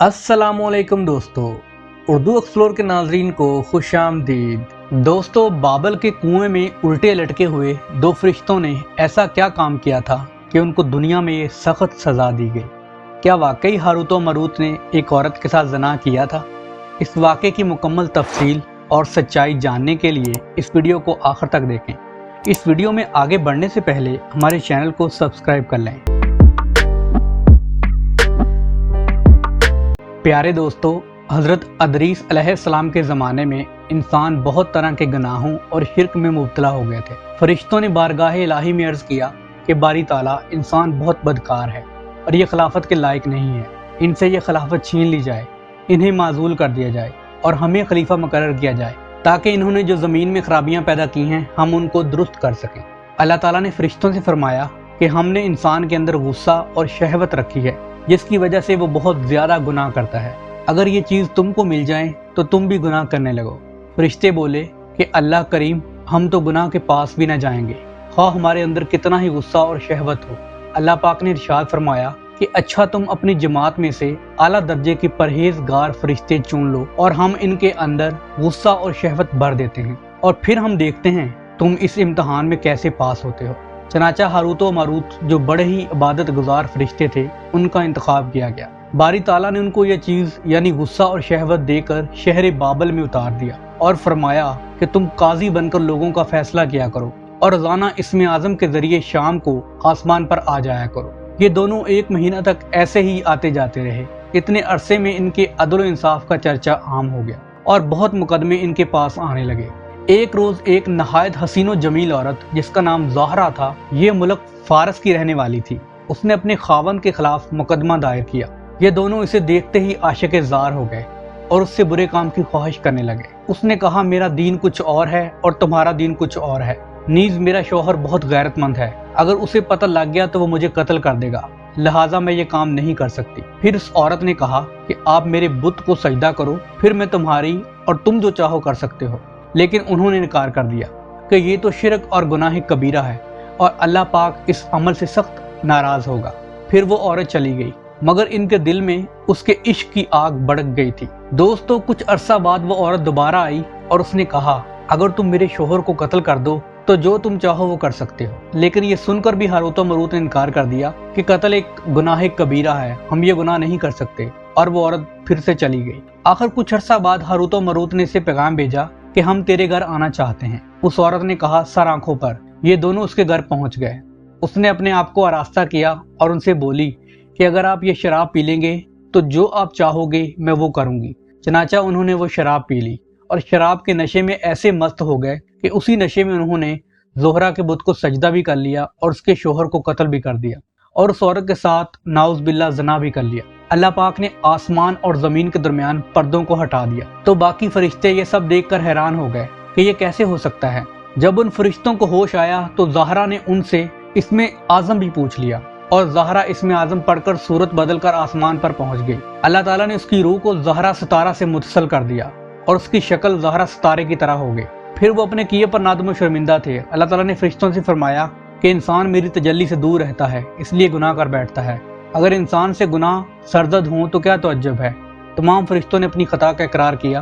अस्सलामुअलैकुम दोस्तों, उर्दू एक्सप्लोर के नाजरीन को खुश आमदीद। दोस्तों, बाबल के कुएं में उल्टे लटके हुए दो फरिश्तों ने ऐसा क्या काम किया था कि उनको दुनिया में ये सख्त सज़ा दी गई। क्या वाकई हारूत और मारूत ने एक औरत के साथ ज़ना किया था? इस वाक़े की मुकम्मल तफसील और सच्चाई जानने के लिए इस वीडियो को आखिर तक देखें। इस वीडियो में आगे बढ़ने से पहले हमारे चैनल को सब्सक्राइब कर लें। प्यारे दोस्तों, हज़रत अदरीस अलैहिस्सलाम के ज़माने में इंसान बहुत तरह के गुनाहों और शिर्क में मुब्तला हो गए थे। फरिश्तों ने बारगाह इलाही में अर्ज़ किया कि बारी ताला, इंसान बहुत बदकार है और ये खिलाफत के लायक नहीं है, इनसे ये खिलाफत छीन ली जाए, इन्हें माजूल कर दिया जाए और हमें खलीफा मुकर्रर किया जाए ताकि इन्होंने जो ज़मीन में खराबियाँ पैदा की हैं हम उनको दुरुस्त कर सकें। अल्लाह ताला ने फरिश्तों से फरमाया कि हमने इंसान के अंदर गुस्सा और शहवत रखी है जिसकी वजह से वो बहुत ज़्यादा गुनाह करता है। अगर ये चीज़ तुमको मिल जाए तो तुम भी गुनाह करने लगो। फरिश्ते बोले कि अल्लाह करीम, हम तो गुनाह के पास भी न जाएंगे, ख्वाह हमारे अंदर कितना ही गुस्सा और शहवत हो। अल्लाह पाक ने इरशाद फरमाया कि अच्छा, तुम अपनी जमात में से आला दर्जे की परहेजगार फरिश्ते चुन लो और हम इनके अंदर गुस्सा और शहवत भर देते हैं और फिर हम देखते हैं तुम इस इम्तहान में कैसे पास होते हो। चनाचा हारूत और मारूत, जो बड़े ही इबादत गुजार फरिश्ते थे, उनका इंतखाब किया गया। बारी ताला ने उनको यह चीज़ यानी गुस्सा और शहवत देकर शहर बाबल में उतार दिया और फरमाया कि तुम काजी बनकर लोगों का फैसला किया करो और रोज़ाना इसमें आज़म के ज़रिए शाम को आसमान पर आ जाया करो। ये दोनों 1 महीना तक ऐसे ही आते जाते रहे। इतने अरसे में इनके अदल व इंसाफ का चर्चा आम हो गया और बहुत मुकदमे इनके पास आने लगे। एक रोज़ एक नहायत हसीनो जमील औरत जिसका नाम ज़हरा था, ये मुल्क फारस की रहने वाली थी, उसने अपने खावंद के खिलाफ मुकदमा दायर किया। ये दोनों इसे देखते ही आशिक़ ज़ार हो गए और उससे बुरे काम की ख्वाहिश करने लगे। उसने कहा, मेरा दीन कुछ और है और तुम्हारा दीन कुछ और है। नीज़ मेरा शौहर बहुत गैरतमंद है, अगर उसे पता लग गया तो वो मुझे कत्ल कर देगा, लिहाजा मैं ये काम नहीं कर सकती। फिर उस औरत ने कहा कि आप मेरे बुत को सजदा करो, फिर मैं तुम्हारी और तुम जो चाहो कर सकते हो। लेकिन उन्होंने इनकार कर दिया कि ये तो शिरक और गुनाह कबीरा है और अल्लाह पाक इस अमल से सख्त नाराज़ होगा। फिर वो औरत चली गई, मगर इनके दिल में उसके इश्क की आग भड़क गई थी। दोस्तों, कुछ अरसा बाद वो औरत दोबारा आई और उसने कहा, अगर तुम मेरे शोहर को कत्ल कर दो तो जो तुम चाहो वो कर सकते हो। लेकिन ये सुनकर भी हारूत और मारूत ने इनकार कर दिया कि कत्ल एक गुनाह कबीरा है, हम ये गुनाह नहीं कर सकते, और वो औरत फिर से चली गई। आखिर कुछ अरसा बाद हारूत और मारूत ने इसे पैगाम भेजा कि हम तेरे घर आना चाहते हैं। उस औरत ने कहा, सर आंखों पर। ये दोनों उसके घर पहुंच गए। उसने अपने आप को आरास्ता किया और उनसे बोली कि अगर आप ये शराब पी लेंगे तो जो आप चाहोगे मैं वो करूंगी। चनाचा उन्होंने वो शराब पी ली और शराब के नशे में ऐसे मस्त हो गए कि उसी नशे में उन्होंने ज़ोहरा के बुत को सजदा भी कर लिया और उसके शोहर को कत्ल भी कर दिया और उस औरत के साथ नाउज़ बिल्लाह ज़ना भी कर लिया। अल्लाह पाक ने आसमान और ज़मीन के दरमियान पर्दों को हटा दिया तो बाकी फरिश्ते ये सब देखकर हैरान हो गए कि ये कैसे हो सकता है। जब उन फरिश्तों को होश आया तो ज़हरा ने उनसे इसमें आज़म भी पूछ लिया और ज़हरा इसमें आज़म पढ़कर सूरत बदलकर आसमान पर पहुंच गई। अल्लाह ताला ने उसकी रूह को ज़हरा सितारा से मुत्तसिल कर दिया और उसकी शक्ल ज़हरा सितारे की तरह हो गई। फिर वो अपने किए पर नादम और शर्मिंदा थे। अल्लाह ताला ने फरिश्तों से फरमाया कि इंसान मेरी तजल्ली से दूर रहता है, इसलिए गुनाह कर बैठता है। अगर इंसान से गुनाह सरजद हों तो क्या तअज्जुब है। तमाम फरिश्तों ने अपनी खता का इकरार किया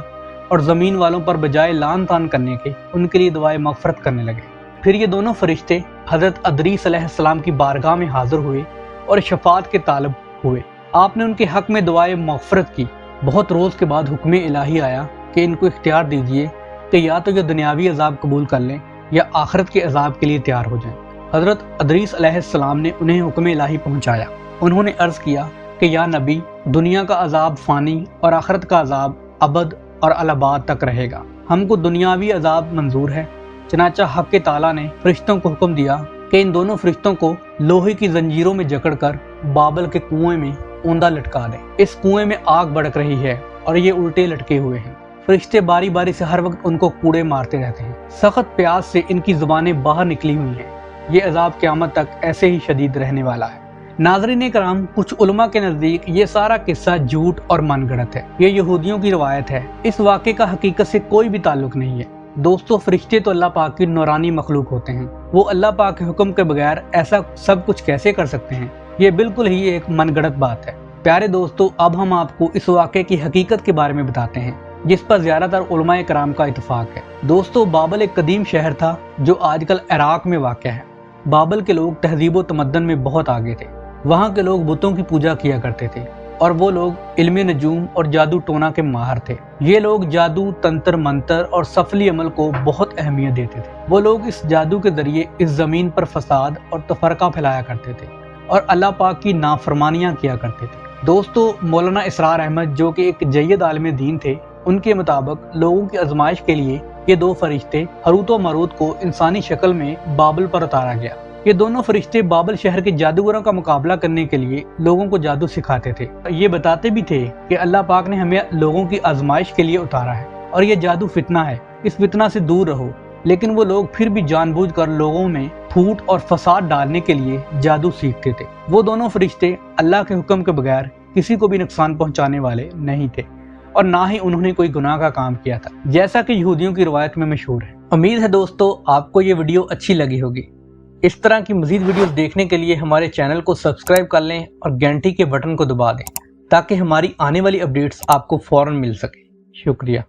और ज़मीन वालों पर बजाय लान तान करने के उनके लिए दुआए मग़फ़रत करने लगे। फिर ये दोनों फरिश्ते हज़रत अदरीस अलैहिस्सलाम की बारगाह में हाज़िर हुए और शफ़ाअत के तालब हुए। आपने उनके हक़ में दुआए मग़फ़रत की। बहुत रोज़ के बाद हुक्म इलाही आया कि इनको इख्तियार दीजिए कि या तो ये दुनियावी अज़ाब कबूल कर लें या आखिरत के अज़ाब के लिए तैयार हो जाएं। हज़रत अदरीस अलैहिस्सलाम ने उन्हें हुक्म इलाही पहुँचाया। उन्होंने अर्ज़ किया कि या नबी, दुनिया का अज़ाब फ़ानी और आखिरत का अज़ाब अबद और अलबाद तक रहेगा। हमको दुनियावी अज़ाब मंजूर है। चनाचा हक़ ताला ने फरिश्तों को हुक्म दिया कि इन दोनों फरिश्तों को लोहे की जंजीरों में जकड़कर बाबल के कुएं में ऊंधा लटका दें। इस कुएं में आग भड़क रही है और ये उल्टे लटके हुए हैं। फरिश्ते बारी बारी से हर वक्त उनको कूड़े मारते रहते हैं। सख्त प्यास से इनकी ज़ुबानें बाहर निकली हुई हैं। ये अज़ाब क़यामत तक ऐसे ही शदीद रहने वाला है। नाज़रीन कराम, कुछ उलमा के नज़दीक ये सारा किस्सा झूठ और मनगढ़ंत है। ये यहूदियों की रवायत है। इस वाक़े का हकीकत से कोई भी ताल्लुक़ नहीं है। दोस्तों, फरिश्ते तो अल्लाह पाक की नूरानी मखलूक होते हैं। वो अल्लाह पाक के हुक्म के बगैर ऐसा सब कुछ कैसे कर सकते हैं? ये बिल्कुल ही एक मनगढ़ंत बात है। प्यारे दोस्तों, अब हम आपको इस वाक़े की हकीकत के बारे में बताते हैं जिस पर ज़्यादातर उलमाए कराम का इत्फाक है। दोस्तों, बाबल एक कदीम शहर था जो आजकल इराक में वाक़ है। बाबल के लोग तहजीब व तमद्दन में बहुत आगे थे। वहाँ के लोग बुतों की पूजा किया करते थे और वो लोग इल्म नजूम और जादू टोना के माहिर थे। ये लोग जादू, तंत्र मंत्र और सफली अमल को बहुत अहमियत देते थे। वो लोग इस जादू के जरिए इस ज़मीन पर फसाद और तफरका फैलाया करते थे और अल्लाह पाक की नाफरमानियाँ किया करते थे। दोस्तों, मौलाना इसरार अहमद जो कि एक जय्यद आलिम दीन थे, उनके मुताबिक लोगों की आजमाइश के लिए ये दो फरिश्ते हरूत व मारूत को इंसानी शक्ल में बाबल पर उतारा गया। ये दोनों फरिश्ते बाबल शहर के जादूगरों का मुकाबला करने के लिए लोगों को जादू सिखाते थे। ये बताते भी थे कि अल्लाह पाक ने हमें लोगों की आजमाइश के लिए उतारा है और ये जादू फितना है, इस फितना से दूर रहो। लेकिन वो लोग फिर भी जानबूझकर लोगों में फूट और फसाद डालने के लिए जादू सीखते थे। वो दोनों फरिश्ते अल्लाह के हुक्म के बगैर किसी को भी नुकसान पहुंचाने वाले नहीं थे और ना ही उन्होंने कोई गुनाह का काम किया था, जैसा कि यहूदियों की रवायत में मशहूर है। उम्मीद है दोस्तों आपको ये वीडियो अच्छी लगी होगी। इस तरह की मज़ीद वीडियोस देखने के लिए हमारे चैनल को सब्सक्राइब कर लें और घंटी के बटन को दबा दें ताकि हमारी आने वाली अपडेट्स आपको फ़ौरन मिल सके। शुक्रिया।